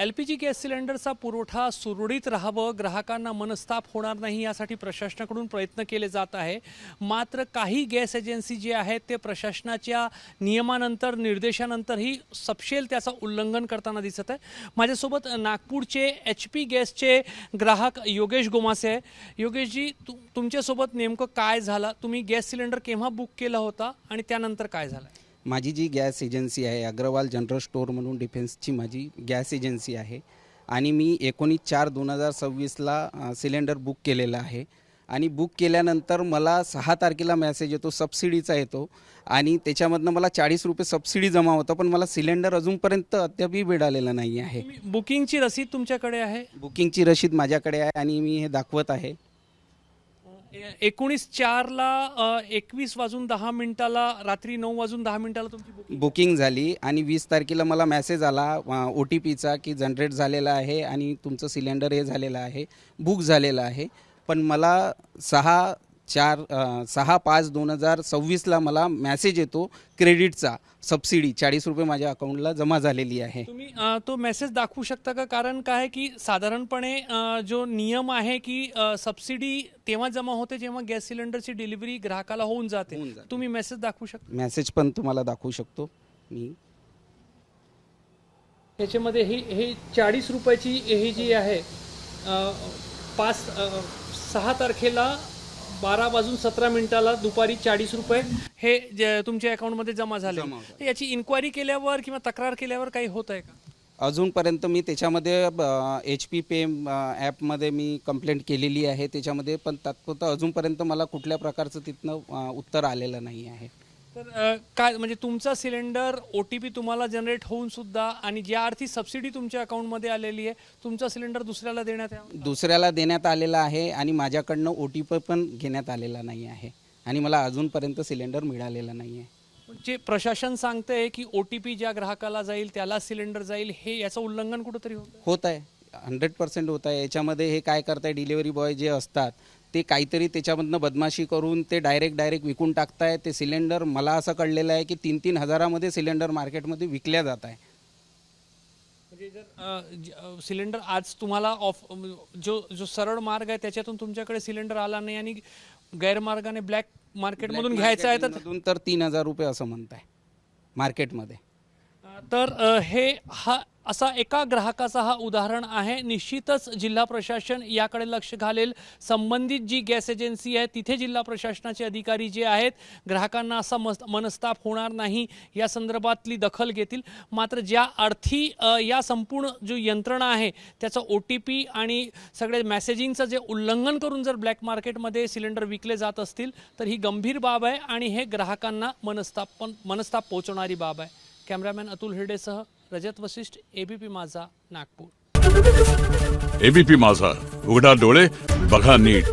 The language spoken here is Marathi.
LPG गॅस सिलेंडरचा पुरवठा सुरळीत राहावं, ग्राहकांना मनस्ताप होणार नाही यासाठी प्रशासनाकडून प्रयत्न केले जात आहे। मात्र काही गॅस एजन्सी जे आहेत ते प्रशासनाच्या नियमानंतर निर्देशानंतरही सपशेल त्याचं उल्लंघन करताना दिसत आहे। माझ्यासोबत नागपूरचे HP गॅसचे ग्राहक योगेश गोमासे आहे। योगेशजी, तुमच्यासोबत नेमकं काय झालं? तुम्ही गॅस सिलेंडर केव्हा बुक केला होता आणि त्यानंतर काय झालं? माझी जी गॅस एजन्सी आहे अग्रवाल जनरल स्टोअर म्हणून डिफेन्सची माझी गॅस एजन्सी आहे आणि मी 19/4/2026ला सिलेंडर बुक केलेला आहे आणि बुक केल्यानंतर मला 6 तारखेला मेसेज येतो, सबसिडीचा येतो आणि त्याच्यामधनं मला 40 रुपये सबसिडी जमा होतं, पण मला सिलेंडर अजूनपर्यंत अद्यापही मिळालेलं नाही आहे। बुकिंगची रसीद तुमच्याकडे आहे? बुकिंगची रसीद माझ्याकडे आहे आणि मी हे दाखवत आहे। 19/4ला 21:10 रात्री 9:10 तुमची बुकिंग झाली आणि 20 तारखेला मला मेसेज आला OTPचा की जनरेट झालेला आहे आणि तुमचं सिलेंडर हे झालेलं आहे, बुक झालेलं आहे। पण मला 6/5/2026ला मला मेसेज येतो क्रेडिटचा, सबसिडी 40 रुपये माझ्या अकाउंटला जमा झालेली आहे। तुम्ही तो मेसेज दाखवू शकता का? कारण काय आहे की साधारणपणे जो नियम आहे की सबसिडी तेव्हा जमा होते जेव्हा गॅस सिलेंडरची डिलिव्हरी ग्राहकाला होऊन जाते। तुम्ही मेसेज दाखवू शकता? मेसेज पण तुम्हाला दाखवू शकतो मी। याच्यामध्ये हे 40 रुपयाची ही जी आहे 6 तारखेला 12:17 दुपारी 40 रुपये हे तुमच्या अकाउंटमध्ये जमा झाले। याची इन्क्वायरी केल्यावर किंवा तक्रार केल्यावर काही होत आहे का? अजूनपर्यंत मी त्याच्यामध्ये HP पे ॲपमध्ये मी कंप्लेंट केलेली आहे त्याच्यामध्ये, पण तात्पुरतं अजूनपर्यंत मला कुठल्या प्रकारचं तिथनं उत्तर आलेलं नाही आहे। तर काय म्हणजे तुमचा सिलेंडर OTP तुम्हाला जनरेट होऊन सुद्धा आणि ज्या अर्थी सबसिडी तुमच्या अकाउंटमध्ये आलेली आहे तुमचा सिलेंडर दुसऱ्याला देण्यात आलेला आहे आणि माझ्याकडनं OTP पण घेण्यात आलेला नाही आहे आणि मला अजूनपर्यंत सिलेंडर मिळालेला नाही आहे। जे प्रशासन सांगतंय की OTP ज्या ग्राहकाला जाईल त्याला सिलेंडर जाईल, हे याचं उल्लंघन कुठंतरी होत आहे। 100% होत आहे। याच्यामध्ये हे काय करताय, डिलिव्हरी बॉय जे असतात ते काहीतरी त्याच्यामधनं बदमाशी करून ते डायरेक्ट विकून टाकताय। ते सिलेंडर मला असं कळलेलं आहे की 3-3 हजारामध्ये सिलेंडर मार्केटमध्ये विकल्या जात आहे। म्हणजे जर सिलेंडर आज तुम्हाला जो सरळ मार्ग आहे त्याच्यातून तुमच्याकडे सिलेंडर आला नाही आणि गैरमार्गाने ब्लॅक मार्केटमधून घ्यायचं आहे तर 3,000 रुपये असं म्हणताय मार्केटमध्ये। तर हे असा एका ग्राहकाचा हा उदाहरण आहे। निश्चितच जिल्हा प्रशासन याकडे लक्ष घालेल। संबंधित जी गॅस एजन्सी आहे तिथे जिल्हा प्रशासनाचे अधिकारी जे आहेत ग्राहकांना असा मनस्ताप होणार नाही या संदर्भातली दखल घेतील। मात्र ज्या अर्थी या संपूर्ण जो यंत्रणा आहे त्याचा OTP आणि सगळे मेसेजिंगचं जे उल्लंघन करून जर ब्लॅक मार्केटमध्ये सिलेंडर विकले जात असतील तर ही गंभीर बाब आहे आणि हे ग्राहकांना मनस्ताप पोहोचवणारी बाब आहे। कॅमेरामॅन अतुल हिरडेसह रजत वशिष्ठ, ABP माझा, नागपूर। ABP माझा, उघडा डोळे बघा नीट।